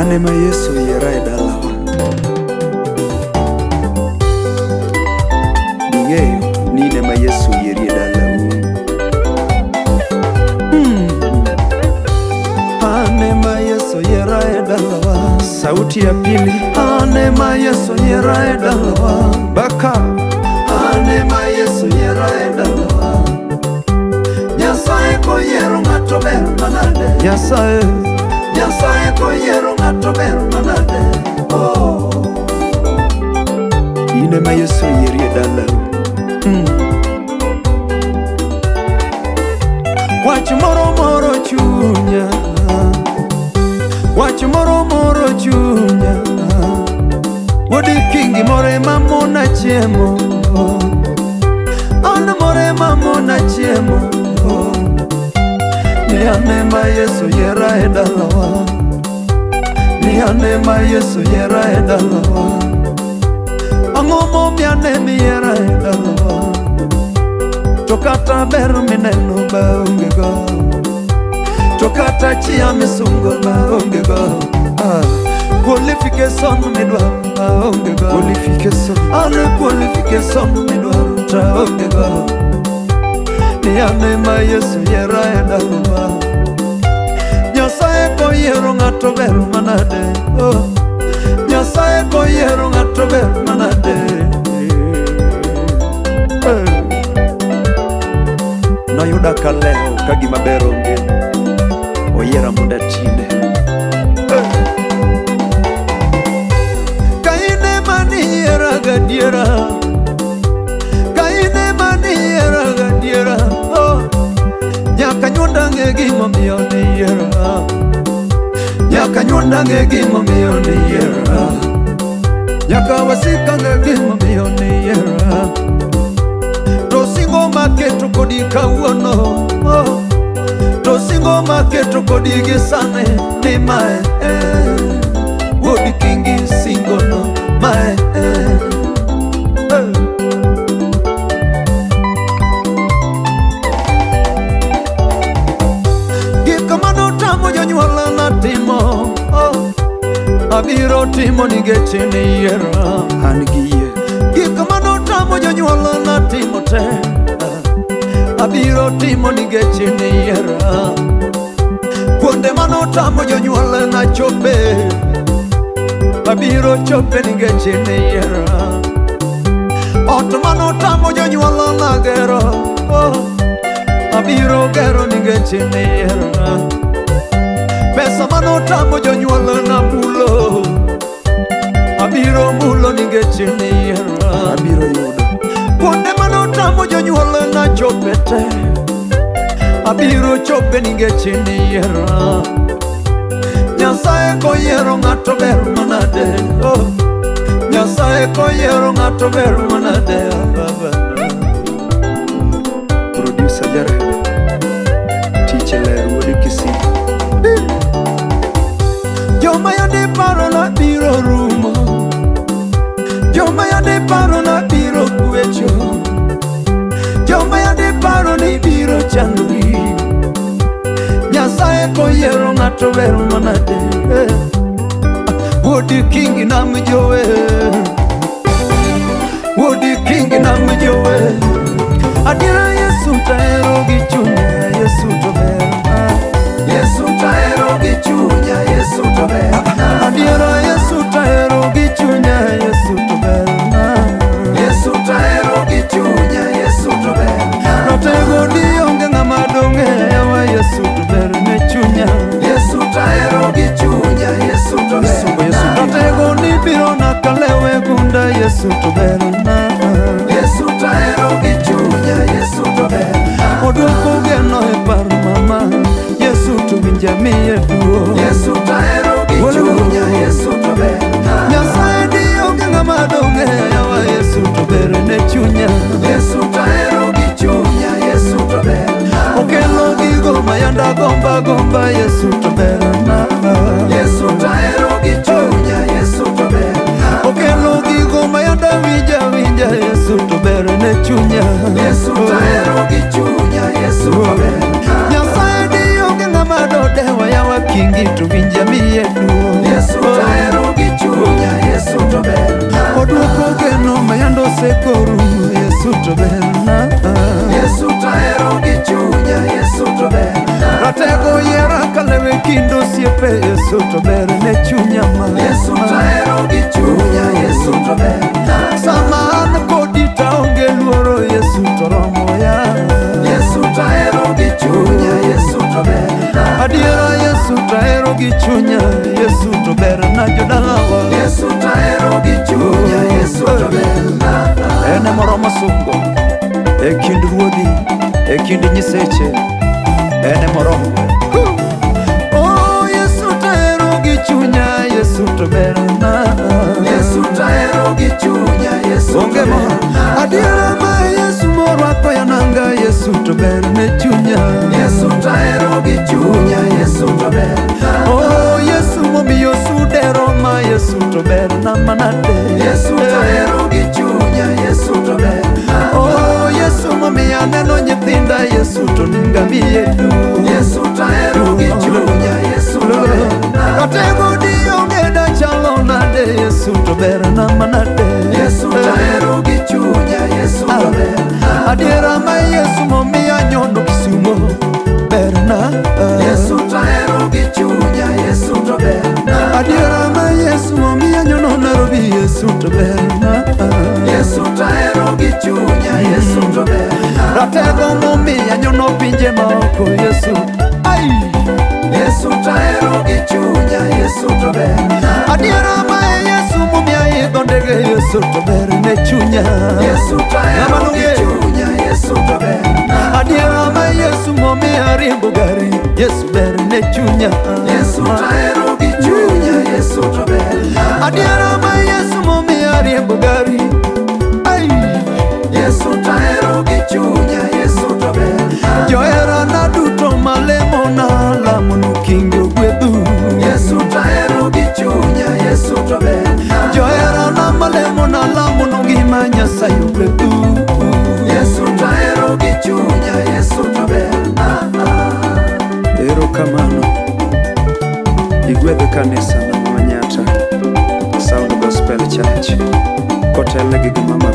Ane ma Yesu yiera e dalawa. Ning'eyo ni ine ma Yesu yieri e dalau. Ane ma Yesu yiera e dalawa. Sauti ya pili. Ane ma Yesu yiera e dalawa. Baka. Ane ma Yesu yiera e dalawa. Nyasaye koyiero ng'ato ber manade. Nyasaye koyiero ng'ato ber manade. Oh, ine ma Yesu yieri e dalau. Wach moro moro chunya, wach moro moro chunya. Wodi kingi more mamona chiemo, an more mamona chiemo. Ni ane ma Yesu yiera e dalawa. Ni ane ma Yesu yiera e dalawa. Ang'o momiyo ane mi yiera e dalawa? To kata ber mineno baonge go, to kata chia misungo baonge go, qualification midwaro baonge go. Ane qualification midwaro taonge go. Ni ane ma Yesu yiera e dalawa. Nyasaye koyiero ng'ato ber manade. Oh, Nyasaye koyiero ng'ato ber manade. Noyuda ka leo ka gima ber onge, oyiera mondo atine. Ka ine mani yiera gadiera, ka ine mani yiera gadiera. Oh, nyaka nyuonda ng'e gimomiyo ni yiera. Nyaka nyuonda ng'e gimomiyo ni yiera. Nyaka wasika ng'e gimomiyo ni yiera. To singo maketo kodi kawuono, to singo maketo kodi gisane ni mae wodi kingi singo no mae. Gik mano tamo jonyuola na timo, abiro timo nikech ni yiera. An gi yie. Gik mano tamo jonyuola na timo te, abiro timo nikech ni yiera. Kuonde mano tamo jonyuola na chope, abiro chope nikech ni yiera. Ot mano tamo jonyuola na gero, abiro gero nikech ni yiera. Pesa mano tamo jonyuola na mulo, abiro mulo nikech ni yiera. Abiro yudo. Kuonde mano tamo jonyuola na chope te, abiro chope nikech ni yiera. Nyasaye koyiero ng'ato ber manade. Oh, Nyasaye koyiero ng'ato ber manade. Producer Jare Tichele Wodi Kisi. Joma yande paro na biro rumo, joma yande paro na biro kwecho, joma yande paro ni biro chandri. Nyasaye koyiero ng'ato ber manade. Wodi kingi nam jowe, wodi kingi nam jowe. Adiera Yesu tahero gi chunya, Yesu to ber. Yesu tahero gi chunya, Yesu to ber. Adiera Yesu tahero gi chunya, Yesu to ber. Yesu tahero gi chunya, Yesu to ber. Rotego di onge ng'ama dong'e wa Yesu to ber ne chunya. Yesu tahero gi chunya, Yesu to ber. Rotego ni biro nakalewe gunda, Yesu to ber. Yesu tahero gi chunya, Yesu to ber. Odwoko geno e paro mama, Yesu to winja miye duo. Yesu tahero gi chunya, Yesu to ber. Nyasaye di onge ng'ama dong'e wa Yesu to ber ne chunya. Yesu tahero gi chunya, Yesu to ber. Okelo gigo mayanda gomba gomba, Yesu to ber. Yesu tahero gi chunya, Yesu to ber. Okelo gigo mayanda winja winja, Yesu to ber ne chunya. Yesu tahero gi chunya, Yesu to ber. Nyasaye di onge ng'ama dodewa yawa kingi to winja miye duo. Yesu tahero gi chunya Yesu to ber na jodalawa Yesu tahero gi chunya Yesu to ber na ene moromo sungo e kind ruodhi e kind nyiseche ene moromo oh Yesu tahero gi chunya Yesu to ber na Yesu tahero gi chunya Yesu onge mo adiera ma Yesu morwako yananga Yesu to ber ne chunya Yesu tahero gi chunya Yesu to ber na oh Yesu momiyo sudero ma Yesu to ber na manade Yesu tahero gi chunya Yesu to ber na oh Yesu momiyo aneno nyithinda Yesu to ningamiye du Yesu tahero gi chunya Yesu to ber na katego dio ngeda chalo nade Yesu to ber na manade Yesu tahero gi chunya Yesu to ber na adiera ma Yesu momiyo anyono Kisumo ber na Yesu tahero gi chunya Yesu to ber na adiera ma Yesu momiyo anyono Nairobi Yesu to ber na Yesu tahero gi chunya Yesu to ber na ratego momiyo anyono pinje maoko Yesu ai Yesu tahero gi chunya Yesu to ber na adiera ma Yesu momiyo aidho ndege Yesu to ber ne chunya Yesu tahero gi chunya Yesu to ber na adiera ma Yesu momiyo ariembo gari Yesu ber ne chunya Yesu tahero gi chunya Yesu to ber na adiera ma Yesu momiyo ariembo gari ai Yesu tahero gi chunya Yesu to ber na johera na duto malemo na lamonu kingo gwedhu Yesu tahero gi chunya Yesu to ber na johera na malemo na lamonu ngima Nyasaye gwedhu Yesu tahero gi chunya Yesu to ber na erokamano igwedhe kanisa na Manyata Sound Gospel Church kotelne gi Mama